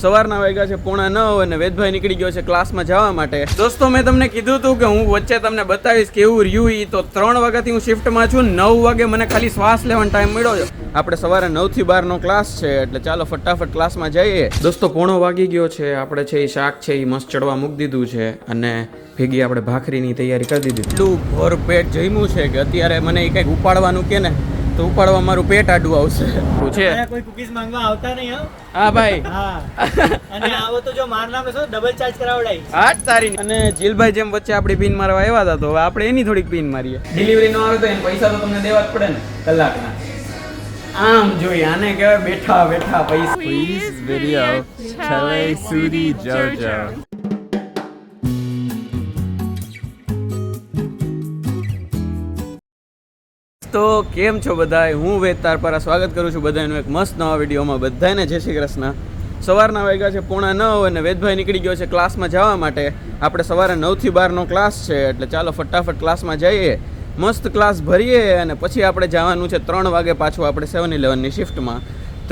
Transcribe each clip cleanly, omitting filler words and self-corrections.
સવારના વાગ્યા છે 8:45 અને વેદભાઈ નીકળી ગયો છે ક્લાસમાં જવા માટે. દોસ્તો મેં તમને કીધું હતું કે હું વચ્ચે તમને બતાવીશ કેવું રહ્યું ઈ. તો 3 વાગ્યાથી હું શિફ્ટમાં છું. 9 વાગે મને ખાલી શ્વાસ લેવાનો ટાઈમ મળ્યો છે. આપણે સવારે 9 થી 12 નો ક્લાસ છે એટલે ચાલો ફટાફટ ક્લાસમાં જઈએ. દોસ્તો 9:15 વાગી ગયો છે. આપણે છે એ શાક છે એ મસ્ત ચડવા મૂકી દીધું છે અને ભેગી આપણે ભાખરીની તૈયારી કરી દીધી. એટલું ભર પેટ જમ્યું છે કે અત્યારે મને એ કંઈક ઉપાડવાનું કે ને તો ઉપાડવા મારું પેટ આડું આવશે. છે કોઈ કુકીઝ માંગવા આવતા નહીં. હા ભાઈ. હા અને આવો તો જો માર નામ લેશો ડબલ ચાર્જ કરાવડાઈ. હા તારી. અને જીલભાઈ જેમ વચ્ચે આપણી પિન મારવા આવ્યા હતા તો હવે આપણે એની થોડીક પિન મારીએ. ડિલિવરી નો આવે તો એને પૈસા તો તમને દેવા જ પડે ને કલાકના. આમ જોઈએ આને કહેવાય બેઠા બેઠા પૈસા. Please video Chale Sudi Jojo. તો કેમ છો બધાય? હું વેદ તારપરા સ્વાગત કરું છું બધાનું એક મસ્ત નવા વિડીયોમાં. બધાને જય શ્રી કૃષ્ણ. સવારના વાગ્યા છે 8:45 અને વેદભાઈ નીકળી ગયો છે ક્લાસમાં જવા માટે. આપણે સવારે 9 થી 12 નો ક્લાસ છે એટલે ચાલો ફટાફટ ક્લાસમાં જઈએ, મસ્ત ક્લાસ ભરીએ અને પછી આપણે જવાનું છે 3 વાગે પાછું આપણે 7-11ની શિફ્ટમાં.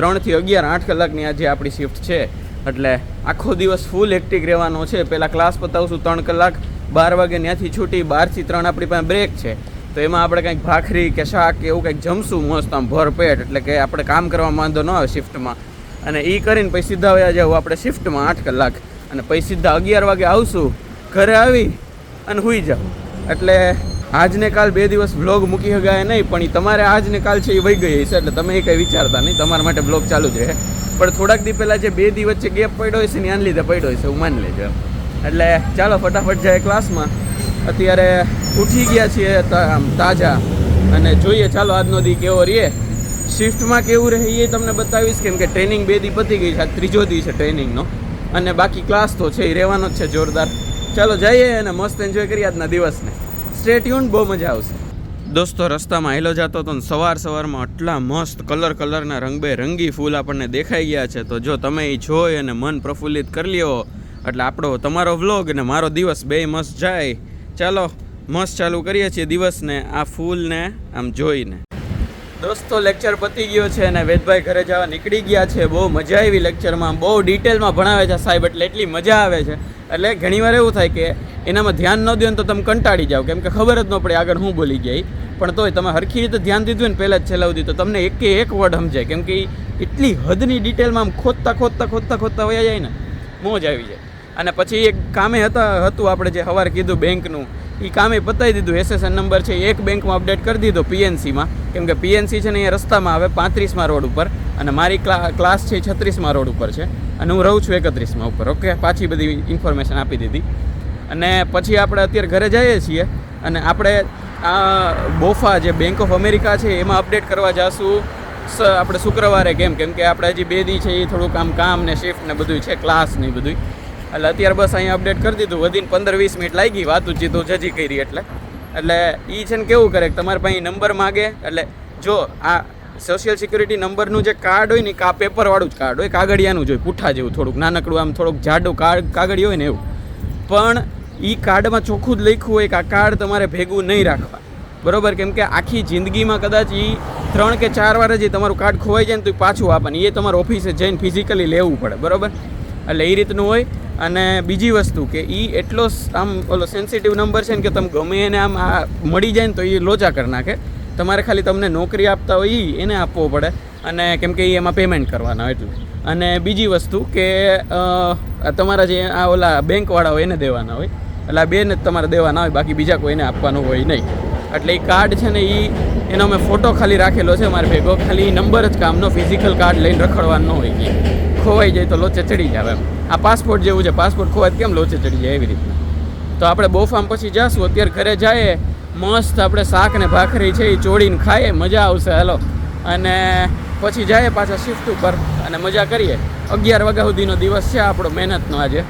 3 થી 11 8 કલાકની આજે આપણી શિફ્ટ છે એટલે આખો દિવસ ફૂલ એક્ટિવ રહેવાનો છે. પહેલાં ક્લાસ પતાવશું 3 કલાક, 12 વાગે ત્યાંથી છૂટી, 12 થી 3 આપણી પાસે બ્રેક છે. તો એમાં આપણે કંઈક ભાખરી કે શાક કે એવું કંઈક જમશું મસ્ત આમ ભર પેટ, એટલે કે આપણે કામ કરવામાં વાંધો ન આવે શિફ્ટમાં. અને એ કરીને પછી સીધા વયા જાવ આપણે શિફ્ટમાં 8 કલાક અને પછી સીધા 11 વાગે આવશું, ઘરે આવી અને સૂઈ જાવ. એટલે આજને કાલ 2 દિવસ વ્લોગ મૂકી શકાય નહીં, પણ એ તમારે આજને કાલ છે એ વહી ગઈ છે એટલે તમે એ કંઈ વિચારતા નહીં, તમારા માટે બ્લોગ ચાલુ જ રહે. પણ થોડાક દી પહેલાં જે 2 દી વચ્ચે ગેપ પડ્યો છે ને આને લીધે પડ્યો છે એવું માની લેજો. એટલે ચાલો ફટાફટ જાય ક્લાસમાં. અત્યારે ઉઠી ગયા છીએ તાજા અને જોઈએ ચાલો આજનો દી કેવો રહે. શિફ્ટમાં કેવું રહે એ તમને બતાવીશ, કેમ કે ટ્રેનિંગ 2 દી પતી ગઈ છે, આ 3જો દી છે ટ્રેનિંગનો અને બાકી ક્લાસ તો છે એ રહેવાનો જ છે જોરદાર. ચાલો જઈએ અને મસ્ત એન્જોય કરીએ આજના દિવસને. સ્ટે ટ્યુન, બહુ મજા આવશે. દોસ્તો રસ્તામાં હેલો જતો હતો ને સવારમાં આટલા મસ્ત કલરના રંગબેરંગી ફૂલ આપણને દેખાઈ ગયા છે. તો જો તમે એ જોઈ અને મન પ્રફુલ્લિત કરી લ્યો એટલે આપણો તમારો વ્લોગ અને મારો દિવસ બે મસ્ત જાય. ચાલો મસ્ત ચાલુ કરીએ છીએ દિવસને આ ફૂલને આમ જોઈને. દોસ્તો લેક્ચર પતી ગયો છે અને વેદભાઈ ઘરે જવા નીકળી ગયા છે. બહુ મજા આવી લેક્ચરમાં, બહુ ડિટેલમાં ભણાવે છે સાહેબ, એટલે એટલી મજા આવે છે. એટલે ઘણીવાર એવું થાય કે એનામાં ધ્યાન ન દો ને તો તમે કંટાળી જાઓ, કેમ કે ખબર જ ન પડે આગળ હું બોલી ગઈ. પણ તોય તમે હરખી રીતે ધ્યાન દીધું ને પહેલાં જ છેલ્લા સુધી તો તમને એક વર્ડ સમજાય, કેમ કે એટલી હદની ડિટેલમાં આમ ખોદતા વયા જાય ને મોજ આવી જાય. અને પછી એક કામે હતું આપણે જે સવારે કીધું બેંકનું, એ કામે પતાવી દીધું. SSN નંબર છે એક બેંકમાં અપડેટ કરી દીધો PNCમાં, કેમ કે PNC છે ને અહીંયા રસ્તામાં આવે 35મા રોડ ઉપર અને મારી ક્લાસ છે 36મા રોડ ઉપર છે અને હું રહું છું 31મા ઉપર. ઓકે, પાછી બધી ઇન્ફોર્મેશન આપી દીધી. અને પછી આપણે અત્યારે ઘરે જઈએ છીએ અને આપણે આ બોફા જે બેંક ઓફ અમેરિકા છે એમાં અપડેટ કરવા જઈશું આપણે શુક્રવારે. કેમ કે આપણે હજી 2 દી છે એ થોડુંક કામ ને શિફ્ટ ને બધું છે, ક્લાસ ને બધું. એટલે અત્યારે બસ અહીંયા અપડેટ કરી દીધું, વધીને 15-20 મિનિટ લાગી વાતું ચીતું જજી કરી. એટલે એ છે ને કેવું કરે કે તમારે પાસે નંબર માગે. એટલે જો આ સોશિયલ સિક્યુરિટી નંબરનું જે કાર્ડ હોય ને આ પેપરવાળું જ કાર્ડ હોય, કાગળિયાનું જ હોય, પૂઠા જેવું થોડુંક નાનકડું આમ થોડુંક જાડું કાગળિયું હોય ને એવું. પણ એ કાર્ડમાં ચોખ્ખું જ લખ્યું હોય કે આ કાર્ડ તમારે ભેગું નહીં રાખવા, બરાબર? કેમ કે આખી જિંદગીમાં કદાચ એ 3 કે 4 વાર જ તમારું કાર્ડ ખોવાઈ જાય ને તો પાછું આપવાનું, એ તમારે ઓફિસે જઈને ફિઝિકલી લેવું પડે, બરાબર? એટલે એ રીતનું હોય. અને બીજી વસ્તુ કે એ એટલો આમ ઓલો સેન્સિટિવ નંબર છે ને કે તમે ગમે એને આમ મળી જાય ને તો એ લોચા કરી નાખે. તમારે ખાલી તમને નોકરી આપતા હોય એને આપવો પડે, અને કેમ કે એમાં પેમેન્ટ કરવાના હોય એટલે. અને બીજી વસ્તુ કે તમારા જે આ ઓલા બેંકવાળા હોય એને દેવાના હોય, એટલે આ બેને જ તમારે દેવાના હોય, બાકી બીજા કોઈને આપવાનું હોય નહીં. એટલે એ કાર્ડ છે ને એનો મેં ફોટો ખાલી રાખેલો છે મારે ભેગો, ખાલી નંબર જ કામનો, ફિઝિકલ કાર્ડ લઈને રખડવાનો હોય કે ખોવાઈ જાય તો લોચે ચડી જાય એમ. આ પાસપોર્ટ જેવું છે, પાસપોર્ટ ખોવાય કેમ લોચે ચડી જાય એવી રીતના. તો આપણે બોફામ પછી જઈશું. અત્યારે ઘરે જઈએ મસ્ત આપણે શાક ને ભાખરી છે એ ચોળીને ખાઈએ, મજા આવશે. હાલો અને પછી જઈએ પાછા શિફ્ટ ઉપર અને મજા કરીએ. 11 વાગ્યા સુધીનો દિવસ છે આપણો મહેનતનો આજે.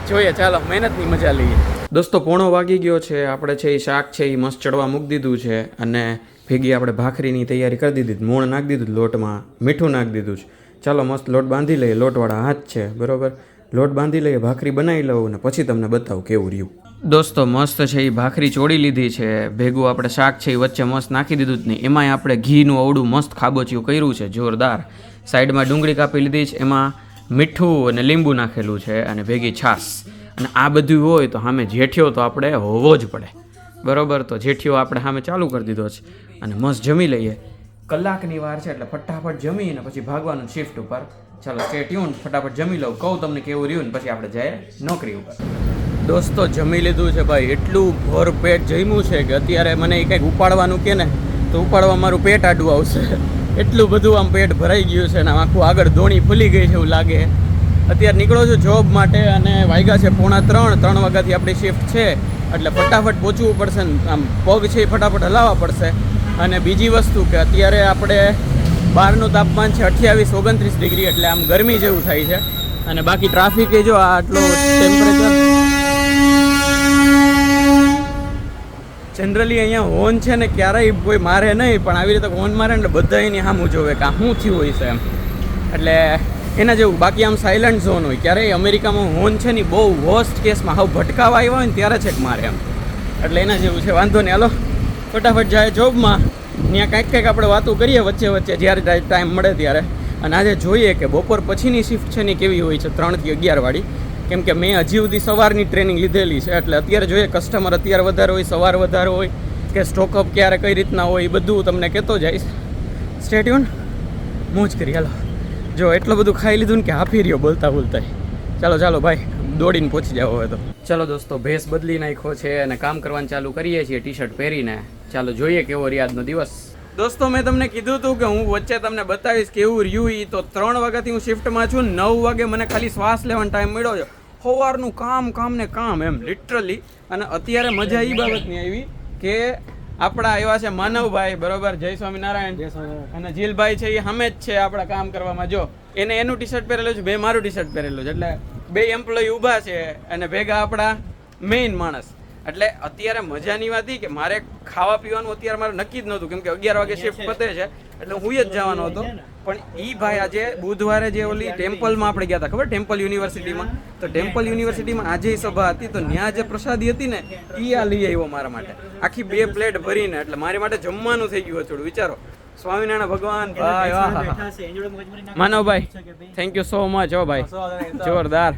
જોઈએ ચાલો મહેનતની મજા લઈએ. દોસ્તો 9:15 વાગી ગયો છે. આપણે છે એ શાક છે એ મસ્ત ચડવા મૂકી દીધું છે અને ભેગી આપણે ભાખરીની તૈયારી કરી દીધી. મૂળ નાખી દીધું લોટમાં, મીઠું નાખી દીધું છે. ચાલો મસ્ત લોટ બાંધી લઈએ, લોટવાળા હાથ છે, બરાબર? લોટ બાંધી લઈએ, ભાખરી બનાવી લઉં ને પછી તમને બતાવું કેવું રહ્યું. દોસ્તો મસ્ત છે એ ભાખરી ચોળી લીધી છે, ભેગું આપણે શાક છે એ વચ્ચે મસ્ત નાખી દીધું જ નહીં. એમાંય આપણે ઘીનું અવડું મસ્ત ખાબોચિયું કર્યું છે જોરદાર. સાઈડમાં ડુંગળી કાપી લીધી છે, એમાં મીઠું અને લીંબુ નાખેલું છે અને ભેગી છાશ, અને આ બધું હોય તો સામે જેઠિયો તો આપણે હોવો જ પડે, બરોબર. તો જેઠિયો આપણે સામે ચાલુ કરી દીધો છે અને મસ્ત જમી લઈએ. કલાકની વાર છે એટલે ફટાફટ જમીને પછી ભાગવાનું શિફ્ટ ઉપર. ચાલો સ્ટે ટ્યુન, ફટાફટ જમી લઉં, કહું તમને કેવું રહ્યું ને પછી આપણે જઈએ નોકરી ઉપર. દોસ્તો જમી લીધું છે ભાઈ, એટલું ભર પેટ જમ્યું છે કે અત્યારે મને એ કંઈક ઉપાડવાનું કે ને તો ઉપાડવા મારું પેટ આડું આવશે, એટલું બધું આમ પેટ ભરાઈ ગયું છે ને આખું આગળ ધોણી ફૂલી ગઈ છે એવું લાગે. અત્યારે નીકળો છું જોબ માટે અને વાગ્યા છે 3:45, 3 વાગ્યાથી આપણી શિફ્ટ છે એટલે ફટાફટ પહોંચવું પડશે ને આમ પગ છે એ ફટાફટ હલાવવા પડશે. અને બીજી વસ્તુ કે અત્યારે આપણે બહારનું તાપમાન છે 28-29 ડિગ્રી, એટલે આમ ગરમી જેવું થાય છે. અને બાકી ટ્રાફિક એ જો આટલો ટેમ્પરેચર, જનરલી અહીંયા હોર્ન છે ને ક્યારેય કોઈ મારે નહીં, પણ આવી રીતે હોર્ન મારે એટલે બધા એની સામું જોવે કે આ શું થયું હોય છે એમ, એટલે એના જેવું. બાકી આમ સાયલન્ટ ઝોન હોય, ક્યારેય અમેરિકામાં હોર્ન છે ને બહુ વર્સ્ટ કેસમાં હાવ ભટકાવા આવ્યા હોય ને ત્યારે છે કે મારે એમ, એટલે એના જેવું છે. વાંધો નહીં, હાલો ફટાફટ જાય જોબમાં, ત્યાં કંઈક આપણે વાતો કરીએ વચ્ચે વચ્ચે જ્યારે ટાઈમ મળે ત્યારે. અને આજે જોઈએ કે બપોર પછીની શિફ્ટ છે ને કેવી હોય છે, 3 થી 11 વાળી, કેમ કે મેં હજી સુધી સવારની ટ્રેનિંગ લીધેલી છે, એટલે અત્યારે જોઈએ કસ્ટમર અત્યારે વધારે હોય, સવાર વધારે હોય કે સ્ટોકઅપ ક્યારે કઈ રીતના હોય એ બધું તમને કહેતો જઈશ. સ્ટે ટ્યુન, મોજ કરી. હાલો જો એટલું બધું ખાઈ લીધું ને કે હાફી રહ્યો બોલતા બોલતા. ચાલો ચાલો ભાઈ, દોડીને પહોંચી જાવ હવે તો. ચાલો દોસ્તો, ભેસ બદલી નાખ્યો છે અને કામ કરવાનું ચાલુ કરીએ છીએ ટી શર્ટ પહેરીને. ચાલો જોઈએ કેવો રિયાદનો દિવસ. દોસ્તો મેં તમને કીધું હતું કે હું વચ્ચે તમને બતાવીશ કેવું રહ્યું ઈ. તો 3 વાગ્યાથી હું શિફ્ટમાં છું, 9 વાગે મને ખાલી શ્વાસ લેવાનો ટાઈમ મળ્યો છે. સવારનું કામ ને કામ એમ લિટરલી. અને અત્યારે મજા એ બાબતની આવી કે આપણા આવ્યા છે માનવભાઈ, બરોબર, જય સ્વામિનારાયણ, અને જીલભાઈ છે એ સામે જ છે આપણા કામ કરવામાં. જો એને એનું ટી શર્ટ પહેરેલું છે, બે મારું ટી શર્ટ પહેરેલું છે, એટલે 2 એમ્પ્લોય ઊભા છે અને ભેગા આપણા મેઇન માણસ. એટલે અત્યારે મજાની વાત એ કે મારે ખાવા પીવાનું અત્યારે મારે નક્કી જ નહોતું, કેમ કે 11 વાગે શિફ્ટ પતે છે એટલે હું જ જવાનો હતો. પણ એ ભાઈ આજે બુધવારે જે ઓલી ટેમ્પલમાં આપણે ગયા હતા, ખબર ટેમ્પલ યુનિવર્સિટીમાં, તો ટેમ્પલ યુનિવર્સિટીમાં આજે સભા હતી, તો ત્યાં જે પ્રસાદી હતી ને એ આ લઈ આવ્યો મારા માટે, આખી 2 પ્લેટ ભરીને. એટલે મારી માટે જમવાનું થઈ ગયું થોડું, વિચારો. સ્વામિનારાયણ ભગવાન ભાઈ, માનવભાઈ થેન્ક યુ સો મચ. હો ભાઈ જોરદાર.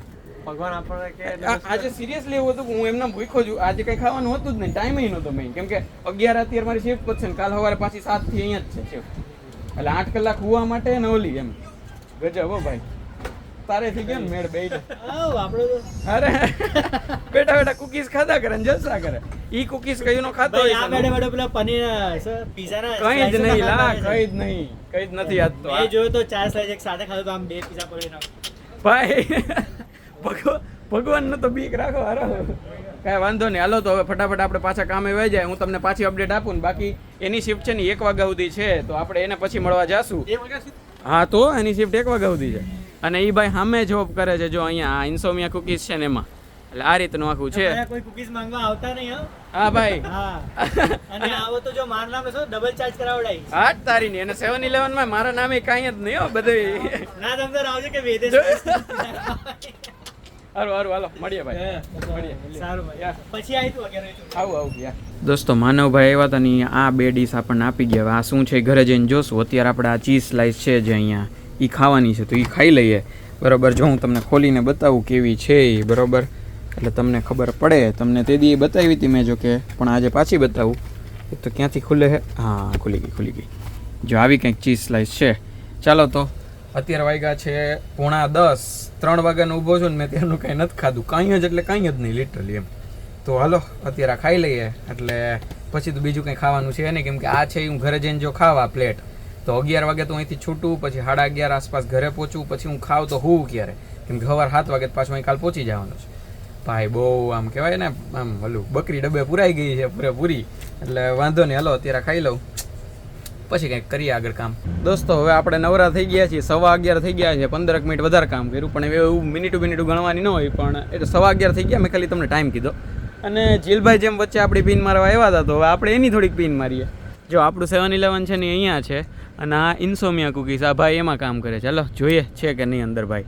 ભગવાન આપણને કે આજે સિરિયસલી એવું હતું કે હું એમના ભૂખ્યો છું, આજે કંઈ ખાવાનું હતું જ નહીં, ટાઈમ નહોતો મેં, કેમ કે 11 અત્યારે મારી શિફ્ટ પતશે ને કાલ સવારે પાછી 7 થી અહીંયા જ છે શિફ્ટ, એટલે 8 કલાક હુવા માટે ને ઓલી એમ ગજબ. હો ભાઈ તારે થઈ ગયા ને મેળ બે. અરે બેટા બેટા કુકીઝ ખાધા કરે ને જલસા કરે. ઈ કુકીઝ કઈ નો ખાતો હોય કઈ જ નહીં, લા કઈ જ નહીં, કઈ જ નથી. આજ તો એ જોયું તો 4 સ્લાઇસ એક સાથે ખાધો તો આમ 2 પીઝા પડી નાખો ભાઈ. ભગવાન નો તો બીક રાખો. હારો કાંઈ વાંધો નહીં, હાલો તો હવે ફટાફટ આપણે પાછા કામે વહી જાય. હું તમને પાછી અપડેટ આપું ને બાકી એની શિફ્ટ છે ને 1 વાગ્યા સુધી છે, તો આપણે એને પછી મળવા જાશું. હા તો એની શિફ્ટ 1 વાગ્યા સુધી છે અને એ ભાઈ સામે જોબ કરે છે. જો અહીંયા ઇન્સોમિયા કુકીઝ છે ને એમાં, એટલે આ રીતનું આખું છે. કોઈ કુકીઝ માંગવા આવતા નહીં. હા ભાઈ, અને આવો તો જો મારા નામે શું ડબલ ચાર્જ કરાવડાઈ. હા તારી ની. અને 7-11 માં મારા નામે કાંઈ જ નહીં હો બધું. ના તમને આવજો કે વેદેશ. હારું હારું, હાલો મળીએ ભાઈ, મળીએ. સારું ભાઈ, પછી આવી તું 11 આવું યાર. દોસ્તો માનવભાઈ આવ્યા હતા ને આ 2 ડીશ આપણને આપી ગયા. હવે આ શું છે ઘરે જઈને જોશું. અત્યારે આપણે આ ચીઝ સ્લાઇસ છે જે અહીંયા એ ખાવાની છે, તો એ ખાઈ લઈએ, બરોબર. જો હું તમને ખોલીને બતાવું કેવી છે એ, બરોબર, એટલે તમને ખબર પડે. તમને તે દી બતાવી હતી મેં, જો કે પણ આજે પાછી બતાવું. એક તો ક્યાંથી ખુલે છે? હા ખુલી ગઈ. જો આવી કંઈક ચીઝ સ્લાઇસ છે. ચાલો તો અત્યારે વાગ્યા છે 9:30, 3 વાગ્યાનો ઊભો છું ને મેં ત્યારનું કાંઈ નથી ખાધું, કાંઈ જ એટલે કાંઈ જ નહીં લિટરલી એમ. તો હાલો અત્યારે ખાઈ લઈએ, એટલે પછી તો બીજું કંઈ ખાવાનું છે નહીં, કેમ કે આ છે હું ઘરે જઈને જો ખાવા પ્લેટ તો 11 વાગે તો અહીંથી છૂટું, પછી 11:30 આસપાસ ઘરે પહોંચું, પછી હું ખાવ તો હું ક્યારે, કેમ કે સવાર 7 વાગે પાછું અહીં કાલ પહોંચી જવાનું છે. ભાઈ બહુ આમ કહેવાય ને આમ ઓલું બકરી ડબ્બે પુરાઈ ગઈ છે પૂરેપૂરી, એટલે વાંધો નહીં. હાલો અત્યારે ખાઈ લઉં પછી કંઈક કરીએ આગળ કામ. દોસ્તો હવે આપણે નવરા થઈ ગયા છીએ, 11:15 થઈ ગયા છે. 15 મિનિટ વધારે કામ કર્યું, પણ એવું મિનિટું ગણવાની ન હોય, પણ એટલે 11:15 થઈ ગયા. મેં ખાલી તમને ટાઈમ કીધો. અને જીલભાઈ જેમ વચ્ચે આપણી પિન મારવા આવ્યા હતા, તો હવે આપણે એની થોડીક પિન મારીએ. જો આપણું 7-11 છે ને અહીંયા છે, અને આ ઇન્સોમિયા કુકીઝ, આ ભાઈ એમાં કામ કરે. ચાલો જોઈએ છે કે નહીં અંદર ભાઈ.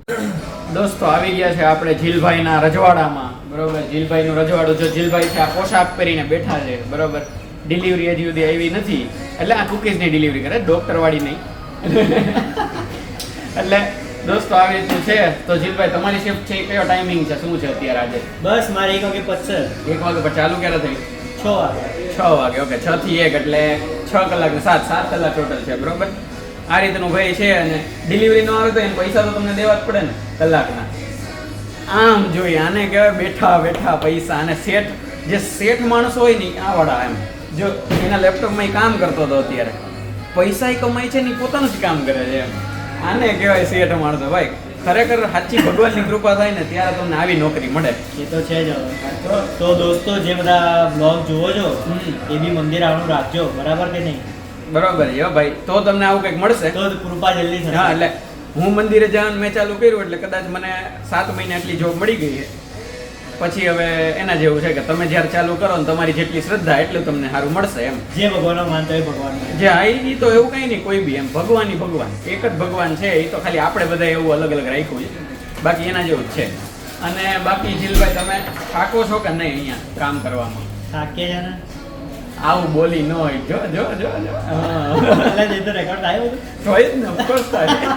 દોસ્તો આવી ગયા છે આપણે જીલભાઈના રજવાડામાં, બરોબર. જીલભાઈનું રજવાડું. જો જીલભાઈ છે આ પોશાક પહેરીને બેઠા છે, બરોબર. ડિલિવરી હજી સુધી આવી નથી, એટલે આ કુકીઝની ડિલિવરી કરે, ડોક્ટર વાળી નહીં. એટલે દોસ્તો આવી રીતનું છે. તો જીલભાઈ તમારી શિફ્ટ છે એ કયો ટાઈમિંગ છે, શું છે અત્યારે આજે? બસ મારે 1 વાગે પતશે. 1 વાગે પછી ચાલુ ક્યારે થઈ? 6 વાગે. 6 વાગે. ઓકે, 6 થી 1 એટલે 6 કલાક ને 7 કલાક ટોટલ છે, બરોબર. આ રીતનું ભાઈ છે. અને ડિલિવરી નો આવે તો એને પૈસા તો તમને દેવા જ પડે ને કલાકના. આમ જોઈએ આને કહેવાય બેઠા બેઠા પૈસા. અને શેઠ માણસ હોય ને આ વાળા એમ જો એના લેપટોપમાં એ કામ કરતો હતો અત્યારે પૈસા કમાય છે ને પોતાનું જ કામ કરે છે એમ. આને કહેવાય શેઠ માણસો. ભાઈ ખરેખર સાચી ભગવાનની કૃપા થાય ને ત્યારે તમને આવી નોકરી મળે. એ તો છે જ. તો દોસ્તો જે બધા બ્લોગ જુઓ છો એ બી મંદિર આવવાનું રાખજો, બરાબર કે નહીં? બરોબર છે ભાઈ. તો તમને આવું કંઈક મળશે તો કૃપા જલ્દી થશે. હા, એટલે હું મંદિરે જવાનું મેં ચાલુ કર્યું એટલે કદાચ મને 7 મહિને આટલી જોબ મળી ગઈ છે. પછી હવે એના જેવું છે કે તમે જ્યારે ચાલુ કરો ને તમારી જેટલી શ્રદ્ધા એટલું તમને સારું મળશે એમ. જે ભગવાનનો માનતો હોય ભગવાન. જે હા એ તો એવું કંઈ નહીં, કોઈ બી એમ ભગવાન એક જ ભગવાન છે. એ તો ખાલી આપણે બધા એવું અલગ અલગ રાખ્યું છે, બાકી એના જેવું જ છે. અને બાકી જીલભાઈ તમે થાકો છો કે નહીં અહીંયા કામ કરવામાં? થાકે છે ને. આવું બોલી ન હોય. જો જો જો જો એટલે જે તો રેકોર્ડ આવ્યો હતો. હોય જ ને, ઓફકોર્સ થાય.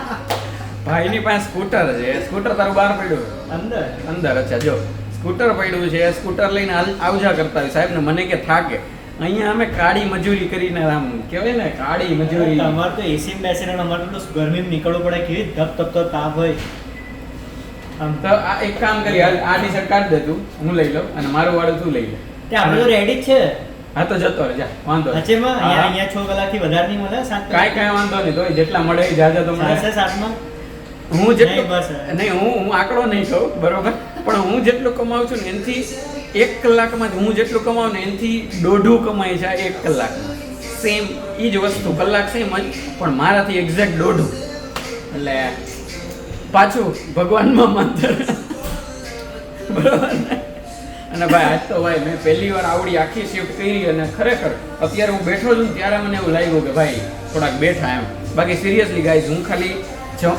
ભાઈની પાસે સ્કૂટર છે. સ્કૂટર તારું બહાર પડ્યું અંદર? અચ્છા, જો સ્કૂટર પડ્યું છે. સ્કૂટર લઈને આવજા કરતા હોય સાહેબ ને મને કે થાકે. અહીંયા અમે કાળી મજૂરી કરીને આમ કહેવાય ને કાળી મજૂરી. તમારે તો એસી માં બેસીને અમારે તો ગરમીમાં નીકળવું પડે. કેવી ધપ ધપ તો તાપ હોય. આમ તો આ એક કામ કરી, આ ટી શર્ટ કાઢ દે તું, હું લઈ લઉં અને મારું વાળું તું લઈ લે. તે આપણે તો રેડી જ છે. હા તો જતો રહે જા, વાંધો નહીં. અચ્છામાં અહીંયા 6 કલાકથી વધારે નહીં મળે. 7 કાંઈ વાંધો નહીં. તો જેટલા મળે એ જાજા તો મળે. 7 હું જેટલું બસ નહીં, હું આંકડો નહીં કહું બરોબર, પણ હું જેટલું કમાઉં છું ને એનાથી 1 કલાકમાં હું જેટલું કમાઉં ને એનાથી દોઢું કમાય છે 1 કલાકમાં. સેમ એ જ વસ્તુ, કલાક સેમ જ પણ મારાથી એક્ઝેક્ટ દોઢું. એટલે પાછું ભગવાનમાં માનતર બરોબર ને. અને ભાઈ આજ તો ભાઈ મેં પહેલી વાર આવડી આખી શિફ્ટ કરી અને ખરેખર અત્યારે હું બેઠો છું ત્યારે મને એવું લાગ્યું કે ભાઈ થોડાક બેઠા એમ. બાકી સિરિયસલી ગાઈઝ હું ખાલી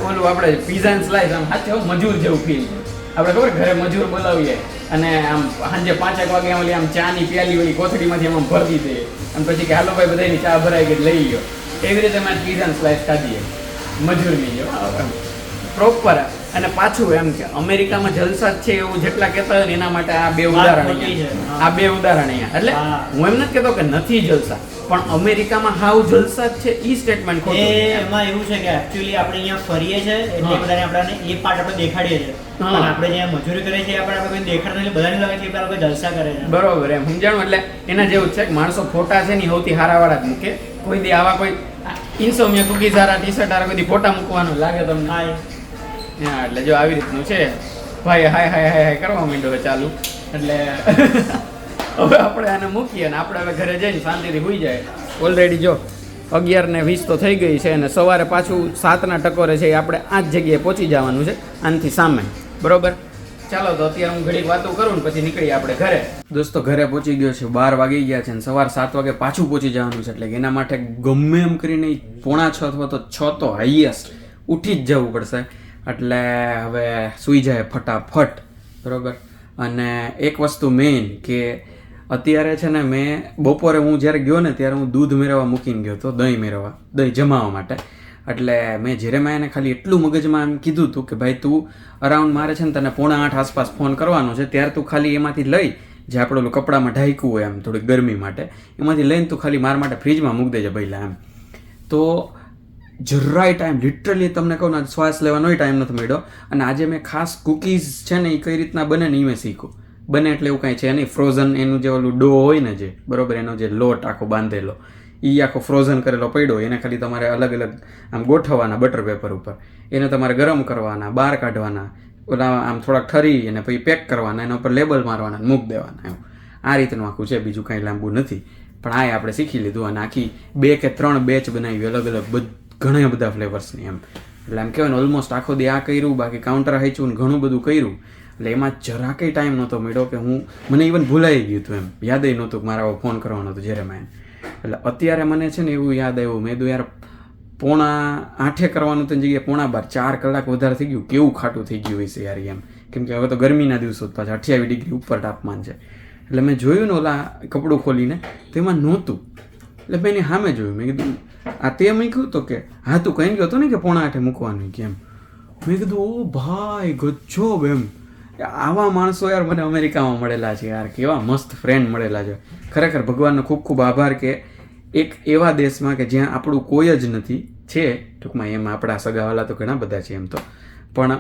ઓલું આપણે પીઝા એન્ડ સ્લાઇસ આમ હાથે મજૂર જેવું ફીલ. આપણે ખબર ઘરે મજૂર બોલાવીએ અને આમ સાંજે 5 વાગે આમ ચાની પ્યાલી ઓલી કોથળીમાંથી આમ ભરતી દઈએ અને પછી કે હાલો ભાઈ બધાની ચા ભરાઈ ગઈ લઈ ગયો. એવી રીતે મેં પીઝા એન્ડ સ્લાઇસ ખાધીએ મજૂરની જો પ્રોપર. અને પાછું એમ કે અમેરિકામાં જલસા જ છે એવું જેટલા કહેતા હોય ને એના માટે આ 2 ઉદાહરણ અહીંયા. એટલે હું એમ નથી કહેતો કે નથી જલસા, પણ અમેરિકામાં હાવ જલસા જ છે ઈ સ્ટેટમેન્ટ ખોટું. એમાં એવું છે કે એકચ્યુઅલી આપણે અહીંયા ફરીએ છે એટલે બધાને આપણને એ પાર્ટ આપણે દેખાડીએ છે. પણ આપણે જ્યાં મજૂરી કરીએ છીએ આપણે કોઈ દેખાડતા એટલે બધાને લાગે કે પેલા કોઈ જલસા કરે છે. બરોબર એમ સમજાણું. એટલે એના જેવું છે કે માણસો ફોટા છે ને સૌથી હારાવાળા જ મૂકે. કોઈ દી આવા કોઈ ઇન્સોમિયા કુકીઝ હારા ટી-શર્ટ હારા કોઈ દી ફોટા મૂકવાનું લાગે તમને? હા, એટલે જો આવી રીતનું છે ભાઈ. હાય હાય હાય હાય કરવા માંડ્યો હવે ચાલુ. એટલે હવે આપણે આને મૂકીએ ને આપણે હવે ઘરે જઈને શાંતિથી સુઈ જાય. ઓલરેડી જો 11:20 તો થઈ ગઈ છે અને સવારે પાછું 7ના ટકોરે છે આપણે આ જ જગ્યાએ પહોંચી જવાનું છે આનાથી સામે, બરોબર. ચાલો તો અત્યારે હું ઘડીક વાતો કરું ને પછી નીકળીએ આપણે ઘરે. દોસ્તો ઘરે પહોંચી ગયો છે, 12 વાગી ગયા છે અને સવાર 7 વાગે પાછું પહોંચી જવાનું છે. એટલે એના માટે ગમે એમ કરીને 5:45 અથવા તો 6 તો હાઈએસ્ટ ઉઠી જ જવું પડશે. એટલે હવે સૂઈ જાય ફટાફટ, બરોબર. અને એક વસ્તુ મેઇન કે અત્યારે છે ને મેં બપોરે હું જ્યારે ગયો ને ત્યારે હું દૂધ મેળવવા મૂકીને ગયો હતો, દહીં જમાવવા માટે. એટલે મેં જેરેમાયાને ખાલી એટલું મગજમાં એમ કીધું હતું કે ભાઈ તું અરાઉન્ડ મારે છે ને તને 7:45 આસપાસ ફોન કરવાનો છે, ત્યારે તું ખાલી એમાંથી લઈ જે આપણે ઓલું કપડામાં ઢાંક્યું હોય એમ થોડીક ગરમી માટે, એમાંથી લઈને તું ખાલી મારા માટે ફ્રીજમાં મૂકી દેજે પહેલાં એમ. તો જરાય ટાઈમ લિટરલી તમને કહું ને શ્વાસ લેવાનોય ટાઈમ નથી મળ્યો. અને આજે મેં ખાસ કૂકીઝ છે ને એ કઈ રીતના બને ને એ મેં શીખ્યું. બને એટલે એવું કાંઈ છે નહીં, ફ્રોઝન એનું જે ઓલું ડો હોય ને જે બરોબર એનો જે લોટ આખો બાંધેલો એ આખો ફ્રોઝન કરેલો પડ્યો એને ખાલી તમારે અલગ અલગ આમ ગોઠવવાના બટર પેપર ઉપર, એને તમારે ગરમ કરવાના, બહાર કાઢવાના, ઓલા આમ થોડાક ઠરી અને પછી પેક કરવાના, એના ઉપર લેબલ મારવાના, મૂક દેવાના એમ. આ રીતનું આખું છે, બીજું કાંઈ લાંબુ નથી. પણ આ આપણે શીખી લીધું અને આખી 2 કે 3 બેચ બનાવી અલગ અલગ ઘણા બધા ફ્લેવર્સની એમ. એટલે એમ કહેવાય ને ઓલમોસ્ટ આખો દી આ કર્યું, બાકી કાઉન્ટર હાઈચું ને ઘણું બધું કર્યું. એટલે એમાં જરાકઈ ટાઈમ નહોતો મળ્યો કે મને ઇવન ભૂલાઈ ગયું હતું એમ, યાદ નહોતું કે મારા ફોન કરવાનો હતો જેરેમાયાને. એટલે અત્યારે મને છે ને એવું યાદ આવ્યું, મેં કીધું યાર 8:30 કરવાનું તો જગ્યાએ 12:15 4 કલાક વધારે થઈ ગયું, કેવું ખાટું થઈ ગયું હશે યાર એમ. કેમ કે હવે તો ગરમીના દિવસો પાછા 28 ડિગ્રી ઉપર તાપમાન છે. એટલે મેં જોયું ને ઓલા કપડું ખોલીને તેમાં નહોતું. એટલે મેં એની સામે જોયું, મેં કીધું આ તે મૂક્યું તો કે હા તું કहीं ગયો હતો ને કે 7:30 મૂકવાનું કેમ. મેં કીધું ઓ ભાઈ ગજબ એમ આવા માણસો યાર મને અમેરિકામાં મળેલા છે યાર, કેવા મસ્ત ફ્રેન્ડ મળેલા છે. ખરેખર ભગવાનનો ખૂબ ખૂબ આભાર કે એક એવા દેશમાં કે જ્યાં આપણું કોઈ જ નથી છે, ટૂંકમાં એમ આપણા સગાવાલા તો ઘણા બધા છે એમ તો, પણ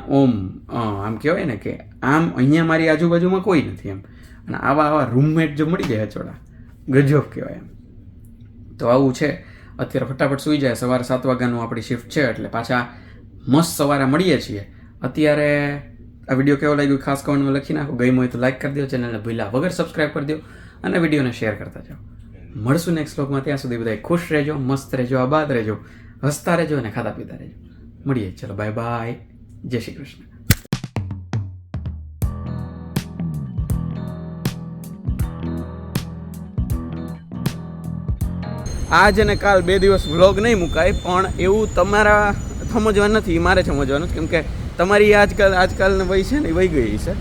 આમ કહેવાય ને કે આમ અહીંયા મારી આજુબાજુમાં કોઈ નથી એમ, અને આવા રૂમમેટ જો મળી જાય ચોડા ગજબ કહેવાય એમ. તો આવું છે. અત્યારે ફટાફટ સૂઈ જાય, સવારે 7 વાગ્યાનું આપણી શિફ્ટ છે એટલે પાછા મસ્ત સવારે મળીએ છીએ. અત્યારે આ વિડીયો કેવો લાગ્યો ખાસ કમેન્ટમાં લખી નાખો. ગમ્યો હોય તો લાઈક કરી દો, ચેનલને ભૂલ્યા વગર સબસ્ક્રાઈબ કરી દો અને વિડીયોને શેર કરતા જાઓ. મળશું નેક્સ્ટ વ્લોગમાં. ત્યાં સુધી બધા ખુશ રહેજો, મસ્ત રહેજો, આબાદ રહેજો, હસતા રહેજો અને ખાતા પીતા રહેજો. મળીએ, ચલો બાય બાય, જય શ્રી કૃષ્ણ. આજ અને કાલ 2 દિવસ વ્લોગ નહીં મુકાય, પણ એવું તમારા સમજવાનું નથી, મારે સમજવાનું કેમ કે તમારી આજકાલની વય છે ને એ વહી ગઈ છે,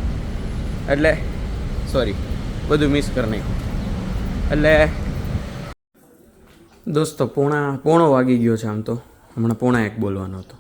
એટલે સોરી બધું મિસ કરી નાખ્યું. એટલે દોસ્તો 1:45 વાગી ગયો છે. આમ તો હમણાં 1:45 બોલવાનો હતો.